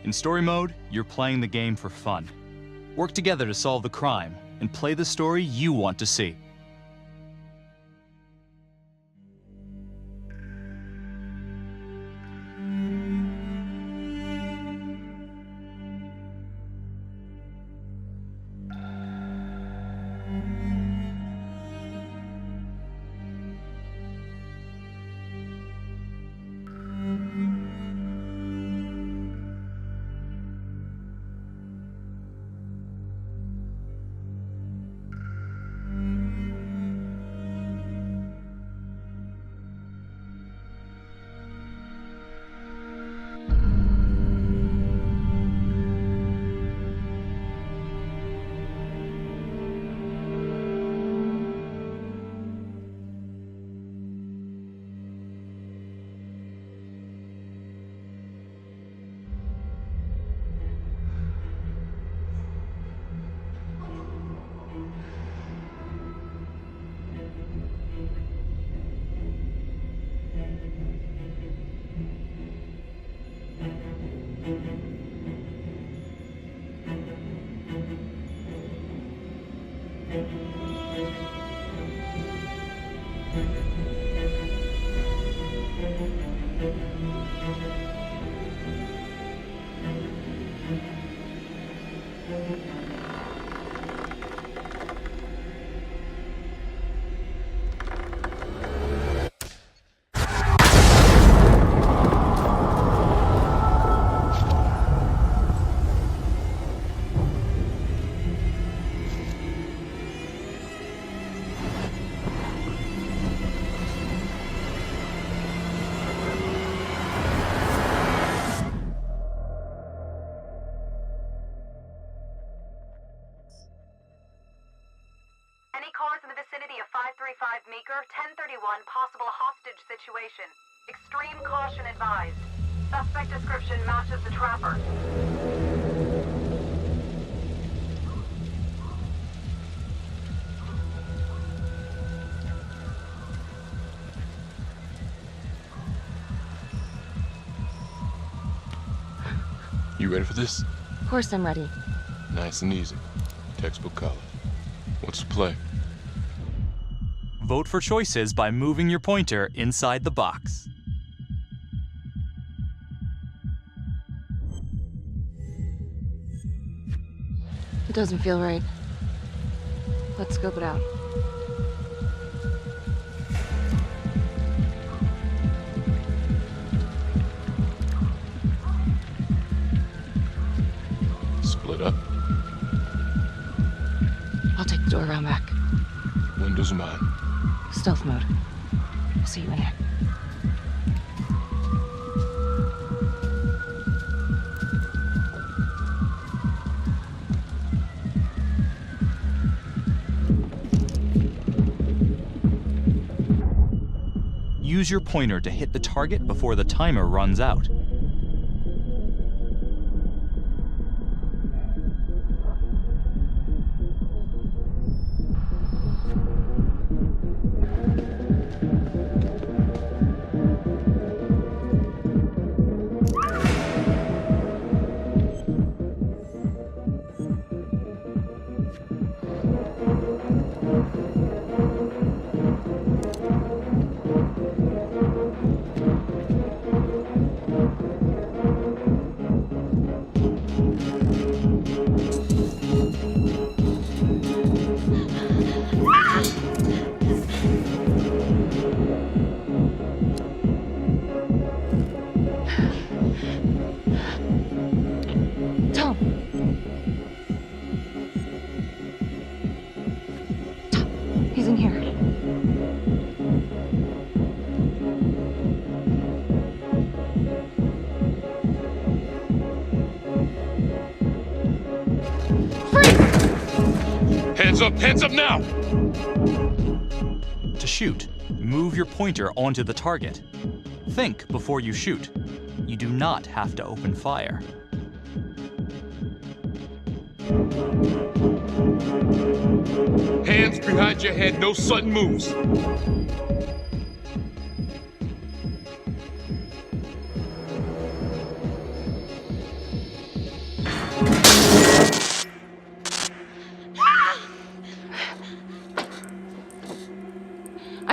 In story mode, you're playing the game for fun. Work together to solve the crime and play the story you want to see. Meeker, 1031, possible hostage situation. Extreme caution advised. Suspect description matches the trapper. You ready for this? Of course I'm ready. Nice and easy. Textbook college. What's the play? Vote for choices by moving your pointer inside the box. It doesn't feel right. Let's scope it out. Split up. I'll take the door around back. Windows mine. Stealth mode. I'll see you in there. Use your pointer to hit the target before the timer runs out. He's in here. Hands up now! To shoot, move your pointer onto the target. Think before you shoot. You do not have to open fire. Hands behind your head, no sudden moves.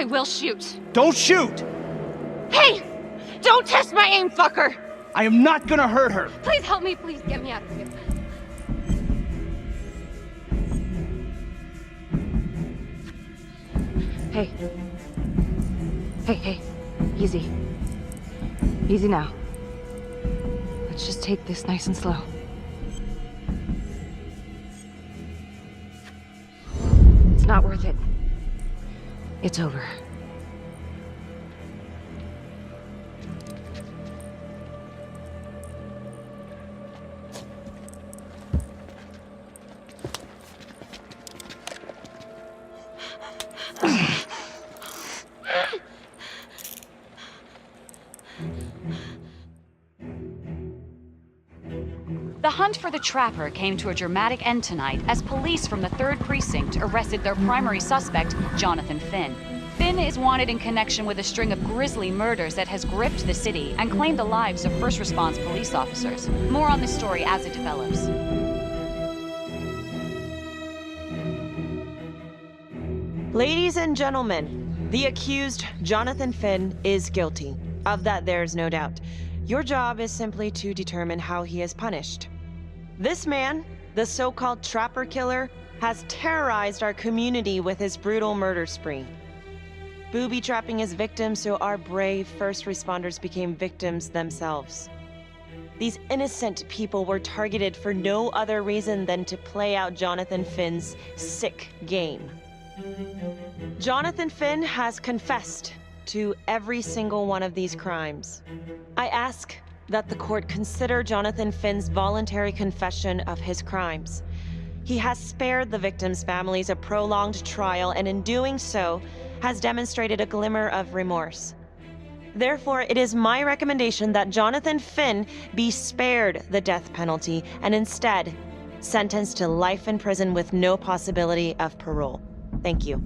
I will shoot. Don't shoot! Hey! Don't test my aim, fucker! I am not gonna hurt her! Please help me, please get me out of here. Hey. Hey. Easy. Easy now. Let's just take this nice and slow. It's not worth it. It's over. The hunt for the Trapper came to a dramatic end tonight as police from the 3rd Precinct arrested their primary suspect, Jonathan Finn. Finn is wanted in connection with a string of grisly murders that has gripped the city and claimed the lives of first response police officers. More on this story as it develops. Ladies and gentlemen, the accused, Jonathan Finn, is guilty. Of that, there's no doubt. Your job is simply to determine how he is punished. This man, the so-called Trapper Killer, has terrorized our community with his brutal murder spree. Booby-trapping his victims so our brave first responders became victims themselves. These innocent people were targeted for no other reason than to play out Jonathan Finn's sick game. Jonathan Finn has confessed to every single one of these crimes. I ask that the court consider Jonathan Finn's voluntary confession of his crimes. He has spared the victims' families a prolonged trial, and in doing so, has demonstrated a glimmer of remorse. Therefore, it is my recommendation that Jonathan Finn be spared the death penalty and instead sentenced to life in prison with no possibility of parole. Thank you.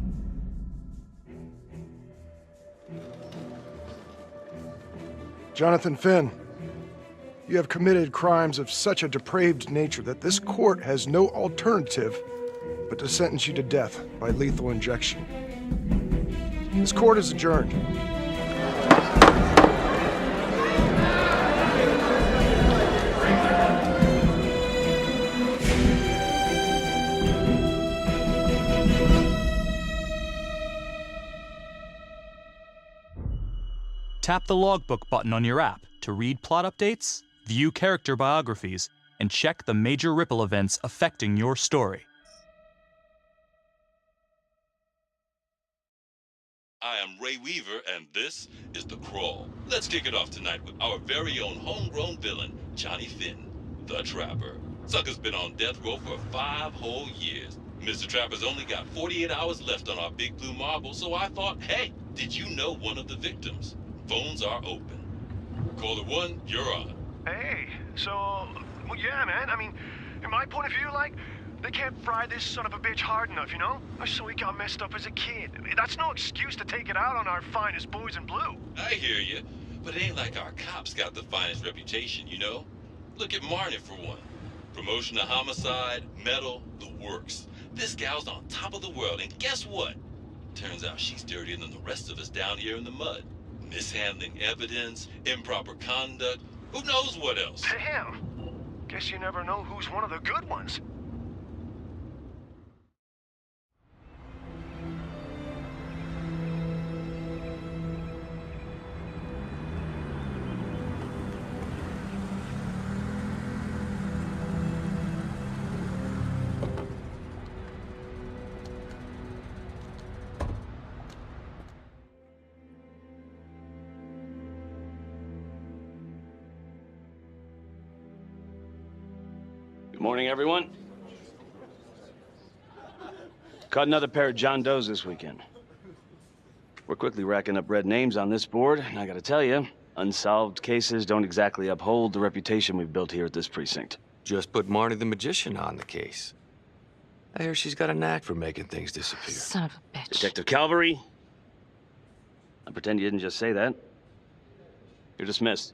Jonathan Finn, you have committed crimes of such a depraved nature that this court has no alternative but to sentence you to death by lethal injection. This court is adjourned. Tap the logbook button on your app to read plot updates, view character biographies, and check the major ripple events affecting your story. I am Ray Weaver, and this is The Crawl. Let's kick it off tonight with our very own homegrown villain, Johnny Finn, the Trapper. Sucker's been on death row for 5 whole years. Mr. Trapper's only got 48 hours left on our big blue marble, so I thought, hey, did you know one of the victims? Phones are open. Caller 1, you're on. Hey, so, well, yeah, man. I mean, in my point of view, like, they can't fry this son of a bitch hard enough, you know? So he got messed up as a kid. That's no excuse to take it out on our finest boys in blue. I hear you, but it ain't like our cops got the finest reputation, you know? Look at Marnie for one. Promotion to homicide, medal, the works. This gal's on top of the world, and guess what? Turns out she's dirtier than the rest of us down here in the mud. Mishandling evidence, improper conduct, who knows what else? Damn. Guess you never know who's one of the good ones. Good morning, everyone. Caught another pair of John Does this weekend. We're quickly racking up red names on this board, and I gotta tell you, unsolved cases don't exactly uphold the reputation we've built here at this precinct. Just put Marnie the Magician on the case. I hear she's got a knack for making things disappear. Son of a bitch. Detective Calvary, I pretend you didn't just say that. You're dismissed.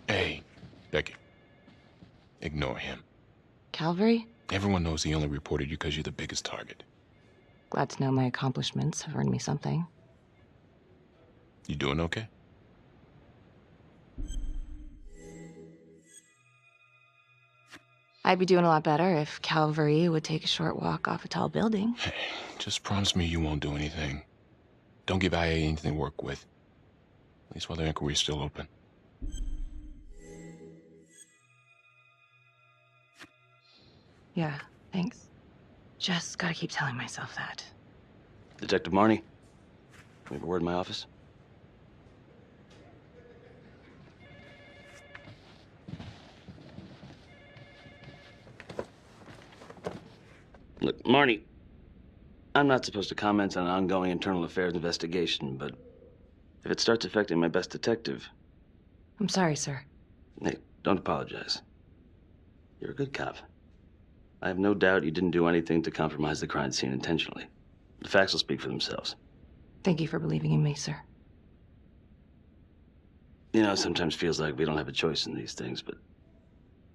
Hey, Becky, ignore him. Calvary? Everyone knows he only reported you because you're the biggest target. Glad to know my accomplishments have earned me something. You doing okay? I'd be doing a lot better if Calvary would take a short walk off a tall building. Hey, just promise me you won't do anything. Don't give IA anything to work with. At least while the inquiry's still open. Yeah, thanks. Just gotta keep telling myself that. Detective Marnie, we have a word in my office. Look, Marnie, I'm not supposed to comment on an ongoing internal affairs investigation, but if it starts affecting my best detective... I'm sorry, sir. Hey, don't apologize. You're a good cop. I have no doubt you didn't do anything to compromise the crime scene intentionally. The facts will speak for themselves. Thank you for believing in me, sir. You know, it sometimes feels like we don't have a choice in these things, but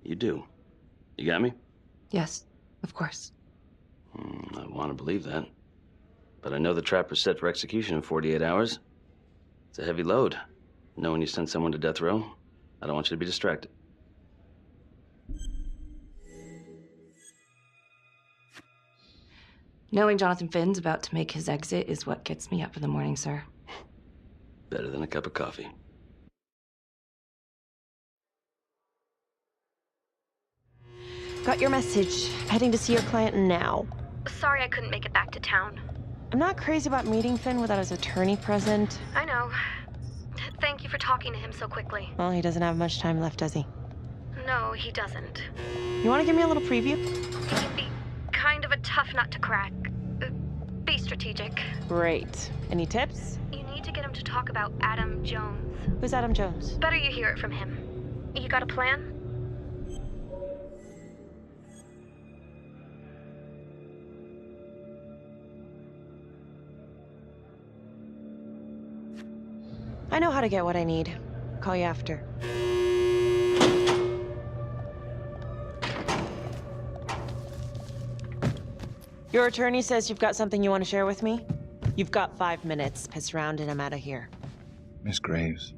you do. You got me? Yes, of course. I want to believe that. But I know the trapper's set for execution in 48 hours. It's a heavy load. Knowing you sent someone to death row, I don't want you to be distracted. Knowing Jonathan Finn's about to make his exit is what gets me up in the morning, sir. Better than a cup of coffee. Got your message. Heading to see your client now. Sorry I couldn't make it back to town. I'm not crazy about meeting Finn without his attorney present. I know. Thank you for talking to him so quickly. Well, he doesn't have much time left, does he? No, he doesn't. You want to give me a little preview? He'd be kind of a tough nut to crack. Be strategic. Great. Any tips? You need to get him to talk about Adam Jones. Who's Adam Jones? Better you hear it from him. You got a plan? I know how to get what I need. Call you after. Your attorney says you've got something you want to share with me? You've got 5 minutes. Piss around and I'm out of here. Miss Graves,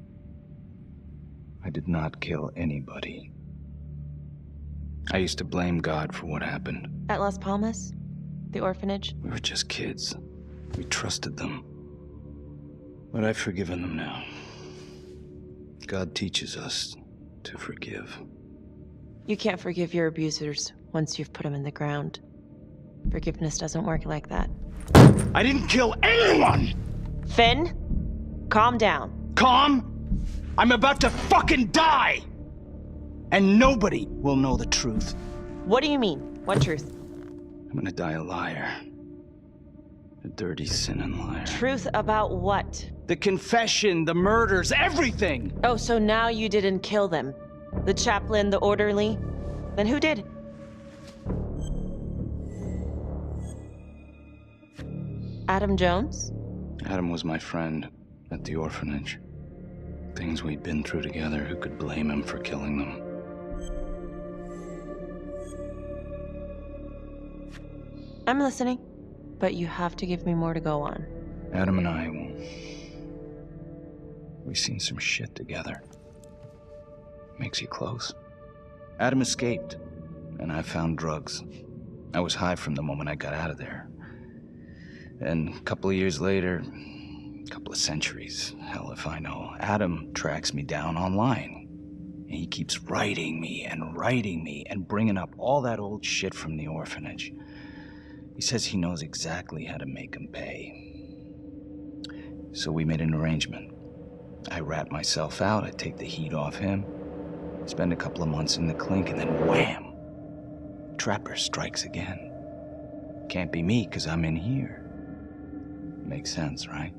I did not kill anybody. I used to blame God for what happened. At Las Palmas? The orphanage? We were just kids. We trusted them. But I've forgiven them now. God teaches us to forgive. You can't forgive your abusers once you've put them in the ground. Forgiveness doesn't work like that. I didn't kill anyone! Finn, calm down. Calm? I'm about to fucking die! And nobody will know the truth. What do you mean? What truth? I'm gonna die a liar. A dirty, sinning liar. Truth about what? The confession, the murders, everything! Oh, so now you didn't kill them? The chaplain, the orderly? Then who did? Adam Jones? Adam was my friend at the orphanage. Things we'd been through together, who could blame him for killing them? I'm listening, but you have to give me more to go on. Adam and I, we've seen some shit together. Makes you close. Adam escaped, and I found drugs. I was high from the moment I got out of there. And a couple of years later, a couple of centuries, hell if I know, Adam tracks me down online. And he keeps writing me and bringing up all that old shit from the orphanage. He says he knows exactly how to make him pay. So we made an arrangement. I rat myself out, I take the heat off him, spend a couple of months in the clink, and then wham! Trapper strikes again. Can't be me, 'cause I'm in here. Makes sense, right?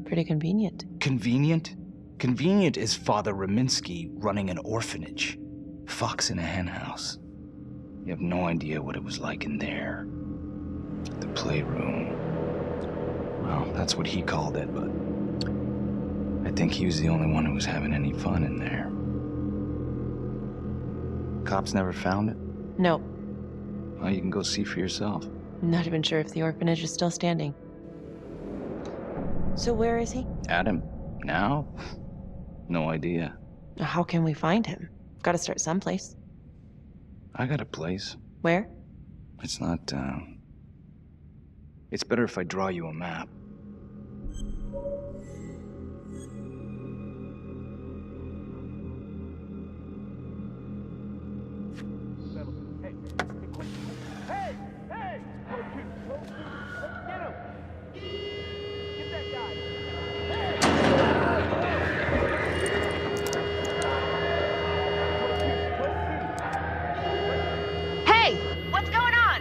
Pretty convenient. Convenient? Convenient is Father Raminsky running an orphanage. Fox in a henhouse. You have no idea what it was like in there. The playroom. Well, that's what he called it, but I think he was the only one who was having any fun in there. cops never found it? No, Well, you can go see for yourself. I'm not even sure if the orphanage is still standing. So where is he? Adam? Now? No idea. How can we find him? Got to start someplace. I got a place. Where? It's not, It's better if I draw you a map. Hey! What's going on?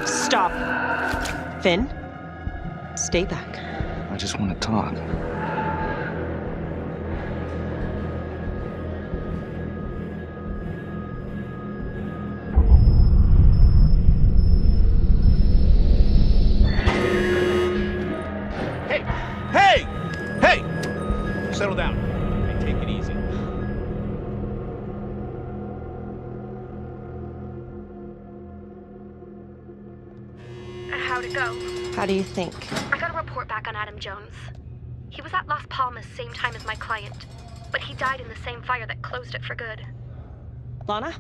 Stop. Finn, stay back. I just want to talk. Hey! Hey! Settle down. And take it easy. How'd it go? How do you think? I got a report back on Adam Jones. He was at Las Palmas same time as my client, but he died in the same fire that closed it for good. Lana,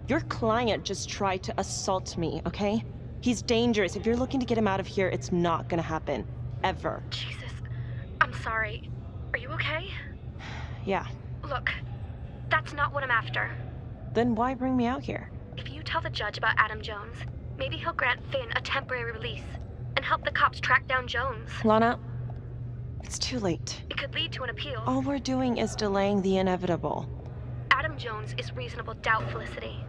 your client just tried to assault me, okay? He's dangerous. If you're looking to get him out of here, it's not gonna happen. Ever. Jesus. I'm sorry. Are you okay? Yeah. Look, that's not what I'm after. Then why bring me out here? If you tell the judge about Adam Jones, maybe he'll grant Finn a temporary release and help the cops track down Jones. Lana, it's too late. It could lead to an appeal. All we're doing is delaying the inevitable. Adam Jones is reasonable doubt, Felicity.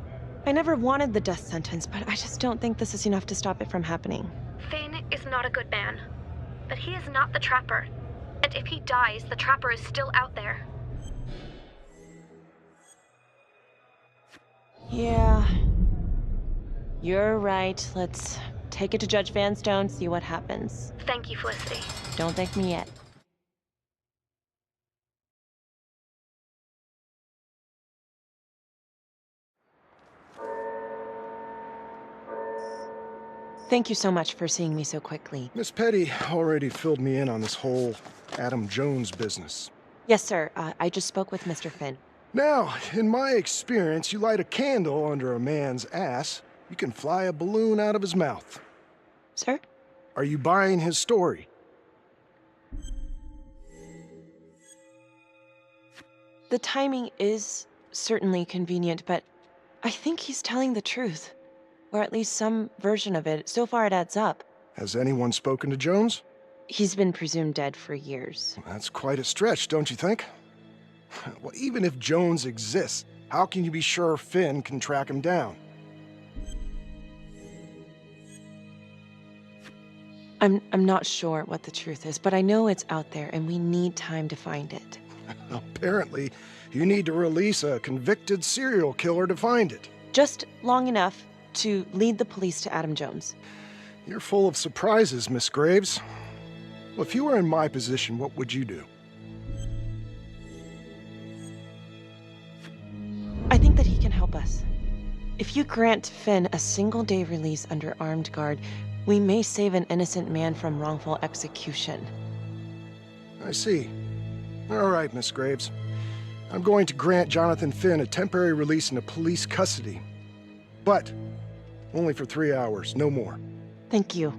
I never wanted the death sentence, but I just don't think this is enough to stop it from happening. Finn is not a good man, but he is not the Trapper. And if he dies, the Trapper is still out there. Yeah. You're right. Let's take it to Judge Van Stone, see what happens. Thank you, Felicity. Don't thank me yet. Thank you so much for seeing me so quickly. Miss Petty already filled me in on this whole Adam Jones business. Yes, sir. I just spoke with Mr. Finn. Now, in my experience, you light a candle under a man's ass, you can fly a balloon out of his mouth. Sir? Are you buying his story? The timing is certainly convenient, but I think he's telling the truth. Or at least some version of it. So far it adds up. Has anyone spoken to Jones? He's been presumed dead for years. That's quite a stretch, don't you think? Well, even if Jones exists, how can you be sure Finn can track him down? I'm not sure what the truth is, but I know it's out there and we need time to find it. Apparently, you need to release a convicted serial killer to find it. Just long enough to lead the police to Adam Jones. You're full of surprises, Miss Graves. Well, if you were in my position, what would you do? I think that he can help us. If you grant Finn a single-day release under armed guard, we may save an innocent man from wrongful execution. I see. All right, Miss Graves. I'm going to grant Jonathan Finn a temporary release into police custody. But only for 3 hours, no more. Thank you.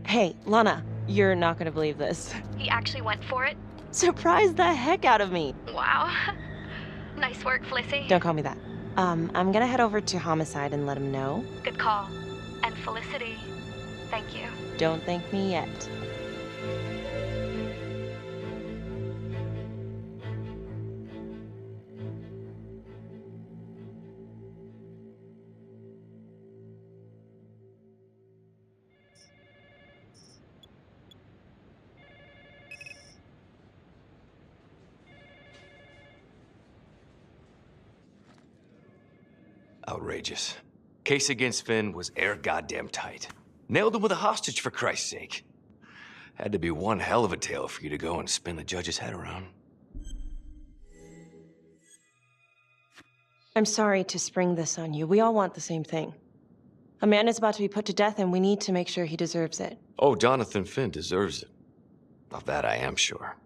Hey, Lana, you're not gonna believe this. He actually went for it? Surprised the heck out of me. Wow. Nice work, Felicity. Don't call me that. I'm gonna head over to Homicide and let him know. Good call. And Felicity, thank you. Don't thank me yet. Outrageous. Case against Finn was air goddamn tight. Nailed him with a hostage, for Christ's sake. Had to be one hell of a tale for you to go and spin the judge's head around. I'm sorry to spring this on you. We all want the same thing. A man is about to be put to death, and we need to make sure he deserves it. Oh, Jonathan Finn deserves it. Of that I am sure.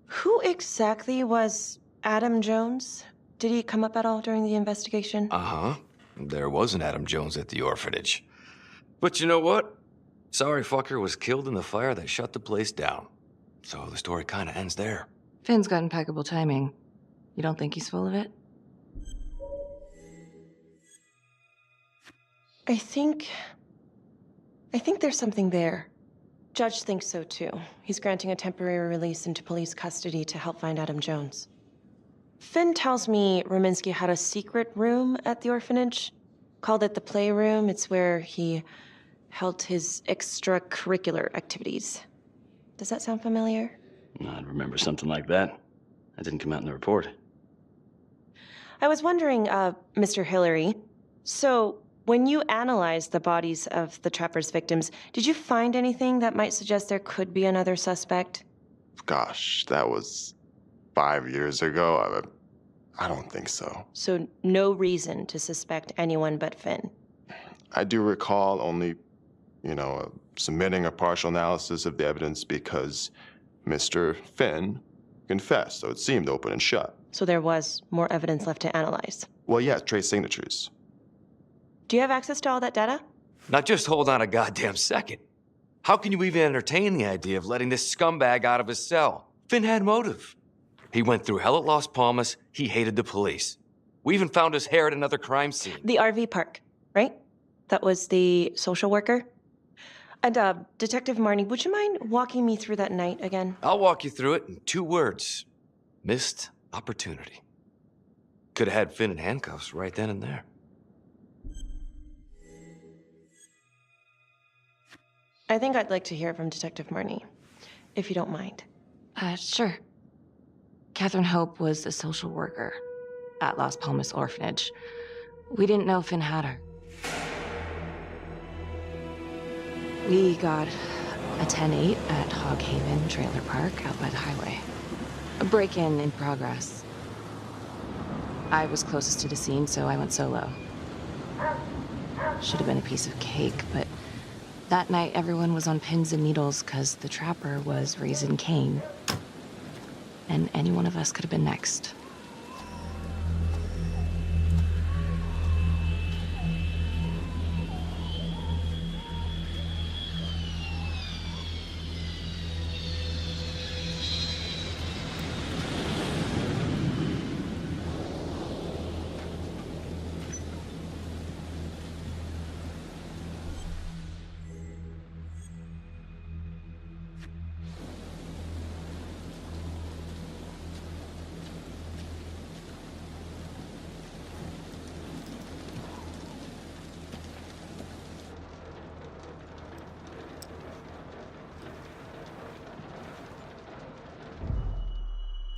Who exactly was Adam Jones? Did he come up at all during the investigation? Uh-huh. There was an Adam Jones at the orphanage. But you know what? Sorry fucker was killed in the fire that shut the place down. So the story kind of ends there. Finn's got impeccable timing. You don't think he's full of it? I think there's something there. Judge thinks so too. He's granting a temporary release into police custody to help find Adam Jones. Finn tells me Rominsky had a secret room at the orphanage. Called it the playroom. It's where he held his extracurricular activities. Does that sound familiar? I'd remember something like that. That didn't come out in the report. I was wondering, Mr. Hillary, so when you analyzed the bodies of the Trapper's victims, did you find anything that might suggest there could be another suspect? Gosh, that was 5 years ago. I don't think so. So no reason to suspect anyone but Finn? I do recall only, submitting a partial analysis of the evidence because Mr. Finn confessed, so it seemed open and shut. So there was more evidence left to analyze? Well, yeah, trace signatures. Do you have access to all that data? Now just hold on a goddamn second. How can you even entertain the idea of letting this scumbag out of his cell? Finn had motive. He went through hell at Las Palmas. He hated the police. We even found his hair at another crime scene. The RV park, right? That was the social worker? And, Detective Marnie, would you mind walking me through that night again? I'll walk you through it in 2 words. Missed opportunity. Could have had Finn in handcuffs right then and there. I think I'd like to hear from Detective Marnie, if you don't mind. Sure. Catherine Hope was a social worker at Las Palmas Orphanage. We didn't know Finn had her. We got a 10-8 at Hog Haven Trailer Park out by the highway. A break-in in progress. I was closest to the scene, so I went solo. Should have been a piece of cake, but that night everyone was on pins and needles because the Trapper was raising Cain. And any one of us could have been next.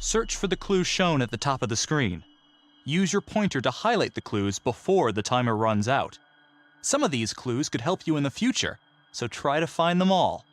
Search for the clues shown at the top of the screen. Use your pointer to highlight the clues before the timer runs out. Some of these clues could help you in the future, so try to find them all.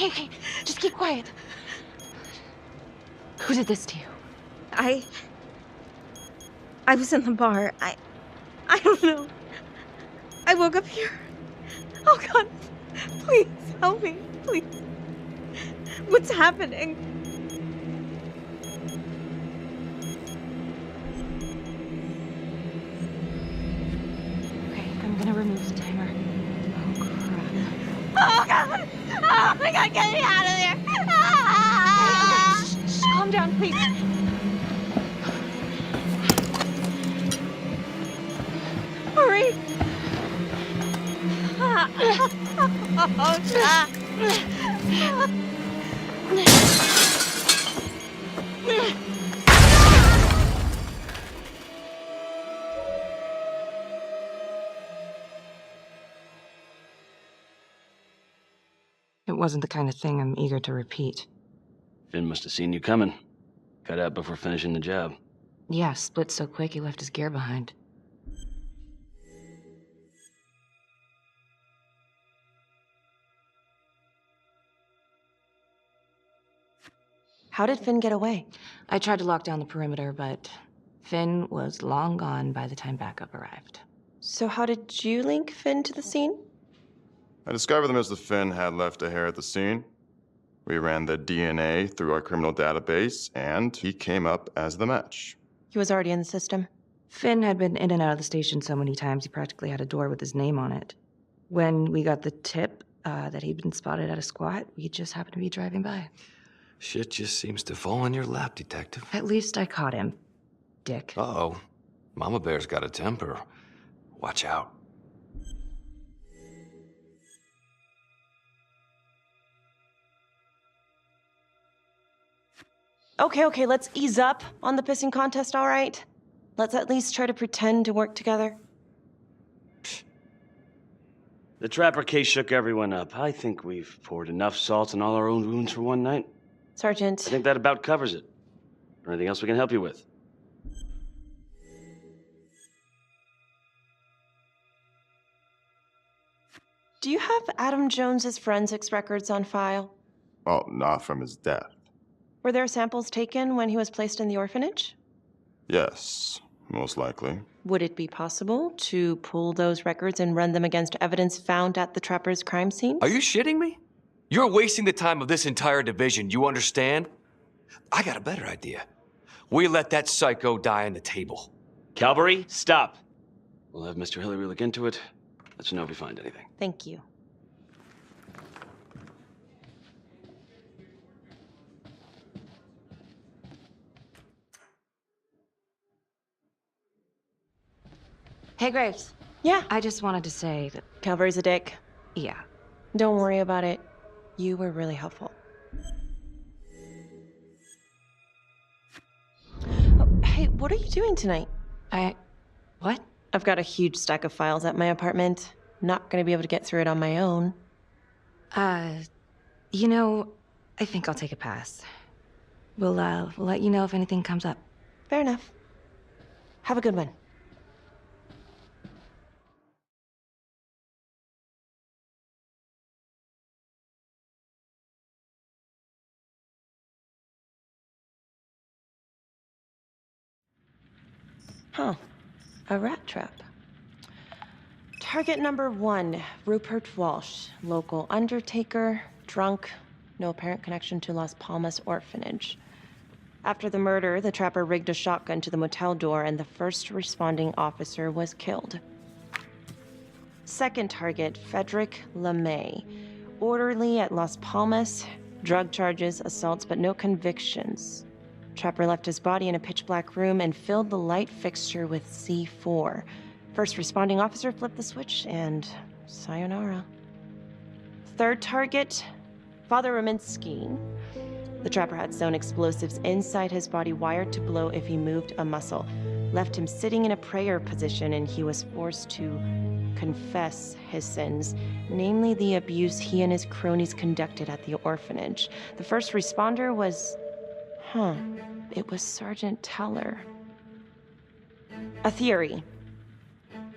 Okay. Just keep quiet. Who did this to you? I was in the bar. I don't know. I woke up here. Oh, God. Please, help me. Please. What's happening? Okay, I'm gonna remove the timer. Oh, God! Oh, my God, get me out of there! Okay, shh, calm down, please. Hurry! Oh, God. It wasn't the kind of thing I'm eager to repeat. Finn must have seen you coming. Cut out before finishing the job. Yeah, split so quick he left his gear behind. How did Finn get away? I tried to lock down the perimeter, but Finn was long gone by the time backup arrived. So how did you link Finn to the scene? I discovered that Mr. Finn had left a hair at the scene. We ran the DNA through our criminal database, and he came up as the match. He was already in the system. Finn had been in and out of the station so many times he practically had a door with his name on it. When we got the tip that he'd been spotted at a squat, we just happened to be driving by. Shit just seems to fall in your lap, Detective. At least I caught him, dick. Uh-oh. Mama Bear's got a temper. Watch out. Okay, let's ease up on the pissing contest, all right? Let's at least try to pretend to work together. The Trapper case shook everyone up. I think we've poured enough salt in all our own wounds for one night. Sergeant. I think that about covers it. Or anything else we can help you with? Do you have Adam Jones's forensics records on file? Well, not from his death. Were there samples taken when he was placed in the orphanage? Yes, most likely. Would it be possible to pull those records and run them against evidence found at the Trapper's crime scene? Are you shitting me? You're wasting the time of this entire division, you understand? I got a better idea. We let that psycho die on the table. Calvary, stop. We'll have Mr. Hillary look into it. Let you know if we find anything. Thank you. Hey, Graves. Yeah? I just wanted to say that... Calvary's a dick. Yeah. Don't worry about it. You were really helpful. Oh, hey, what are you doing tonight? What? I've got a huge stack of files at my apartment. Not gonna be able to get through it on my own. You know, I think I'll take a pass. We'll let you know if anything comes up. Fair enough. Have a good one. Huh. A rat trap. Target number 1, Rupert Walsh, local undertaker, drunk, no apparent connection to Las Palmas orphanage. After the murder, the Trapper rigged a shotgun to the motel door and the first responding officer was killed. Second target, Frederick LeMay, orderly at Las Palmas, drug charges, assaults, but no convictions. Trapper left his body in a pitch-black room and filled the light fixture with C4. First responding officer flipped the switch, and sayonara. Third target, Father Rominsky. The Trapper had sewn explosives inside his body, wired to blow if he moved a muscle. Left him sitting in a prayer position, and he was forced to confess his sins, namely the abuse he and his cronies conducted at the orphanage. The first responder was... it was Sergeant Teller. A theory.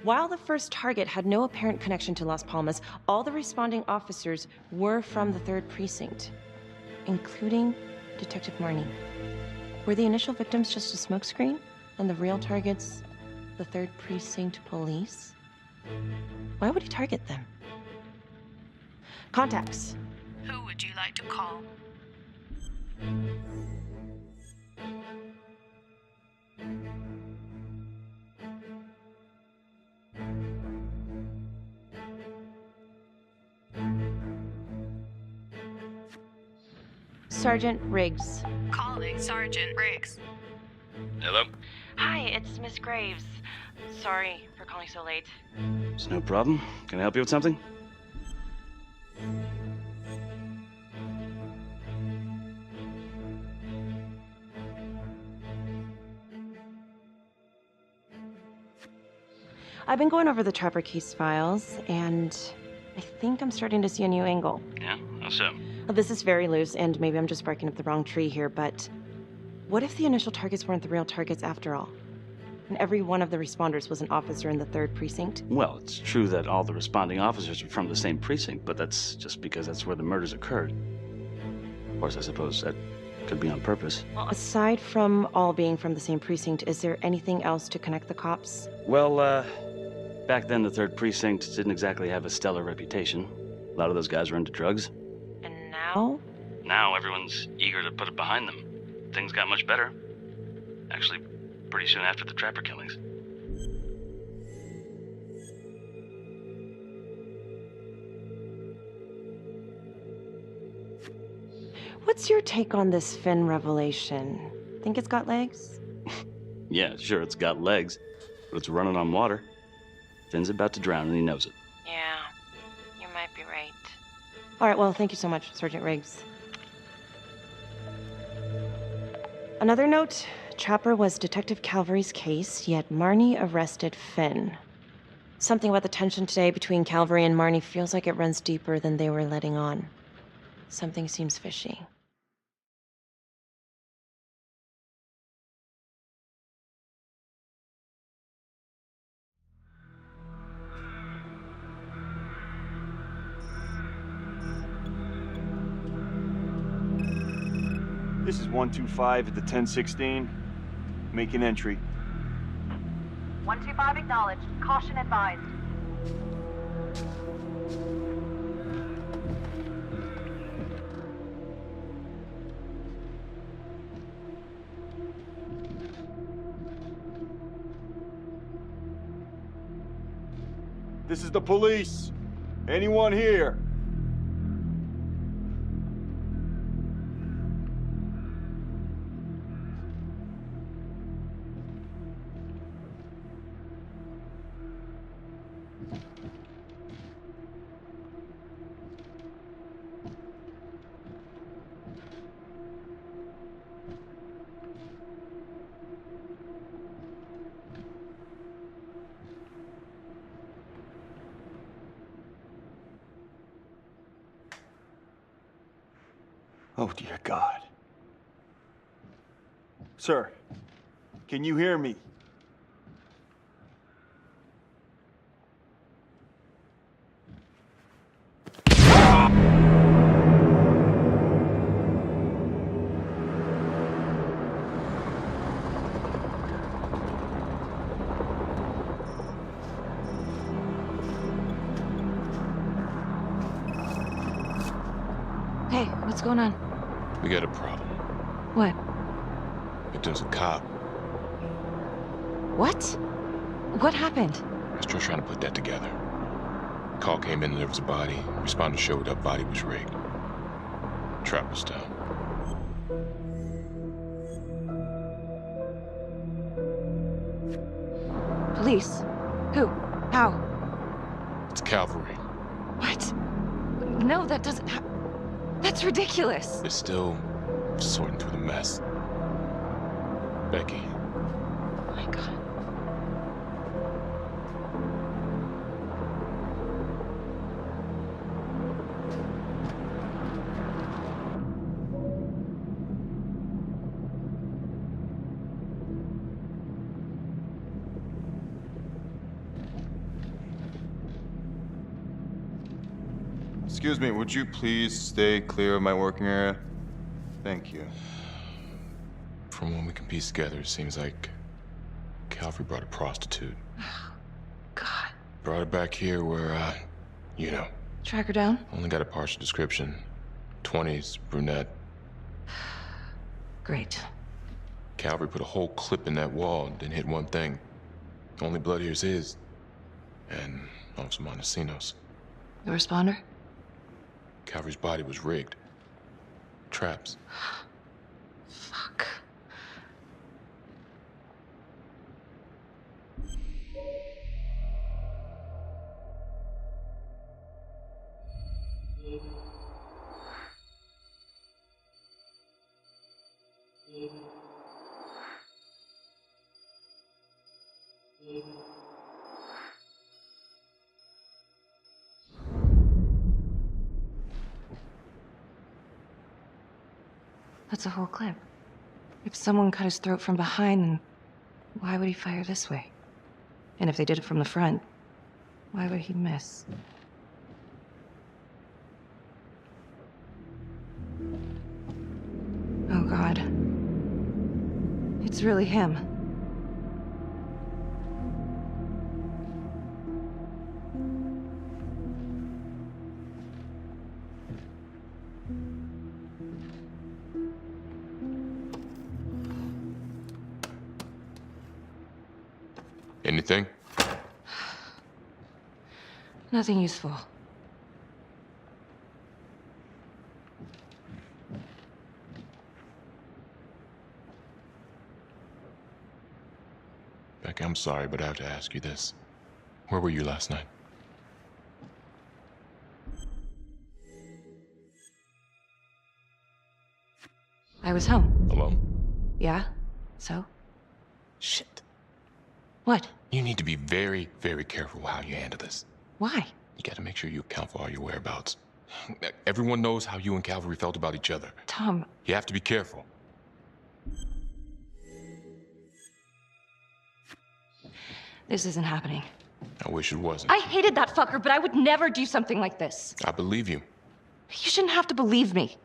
While the first target had no apparent connection to Las Palmas, all the responding officers were from the 3rd Precinct, including Detective Marnie. Were the initial victims just a smokescreen, and the real targets the 3rd Precinct police? Why would he target them? Contacts. Who would you like to call? Sergeant Riggs. Calling Sergeant Riggs. Hello? Hi, it's Miss Graves. Sorry for calling so late. It's no problem. Can I help you with something? I've been going over the Trapper case files, and I think I'm starting to see a new angle. Yeah? How so? Well, this is very loose, and maybe I'm just barking up the wrong tree here, but what if the initial targets weren't the real targets after all? And every one of the responders was an officer in the 3rd Precinct? Well, it's true that all the responding officers are from the same precinct, but that's just because that's where the murders occurred. Of course, I suppose that could be on purpose. Well, aside from all being from the same precinct, is there anything else to connect the cops? Well, back then the 3rd Precinct didn't exactly have a stellar reputation. A lot of those guys were into drugs. And now? Now everyone's eager to put it behind them. Things got much better. Actually, pretty soon after the Trapper killings. What's your take on this Finn revelation? Think it's got legs? Yeah, sure, it's got legs, but it's running on water. Finn's about to drown and he knows it. Yeah, you might be right. All right, well, thank you so much, Sergeant Riggs. Another note, Trapper was Detective Calvary's case, yet Marnie arrested Finn. Something about the tension today between Calvary and Marnie feels like it runs deeper than they were letting on. Something seems fishy. This is 125 at the 1016. Making entry. 125 acknowledged. Caution advised. This is the police. Anyone here? Oh, dear God. Sir, can you hear me? Hey, what's going on? We got a problem. What? Victim's a cop. What? What happened? I was still trying to put that together. Call came in and there was a body. Responder showed up, body was rigged. Trap was down. Police? Who? How? It's Calvary. What? No, that doesn't that's ridiculous. They're still sorting through the mess. Becky. Oh my God. Excuse me, would you please stay clear of my working area? Thank you. From what we can piece together, it seems like Calvary brought a prostitute. God. Brought her back here where, you know. Track her down? Only got a partial description. 20s, brunette. Great. Calvary put a whole clip in that wall and didn't hit one thing. Only blood here's his. And also Montesinos. The responder? Calvary's body was rigged. Traps. Fuck. That's a whole clip. If someone cut his throat from behind, then why would he fire this way? And if they did it from the front, why would he miss? Oh, God. It's really him. Anything? Nothing useful. Becky, I'm sorry, but I have to ask you this. Where were you last night? I was home. Alone? Yeah? So? Shit. What? You need to be very, very careful how you handle this. Why? You gotta make sure you account for all your whereabouts. Everyone knows how you and Calvary felt about each other. Tom. You have to be careful. This isn't happening. I wish it wasn't. I hated that fucker, but I would never do something like this. I believe you. You shouldn't have to believe me.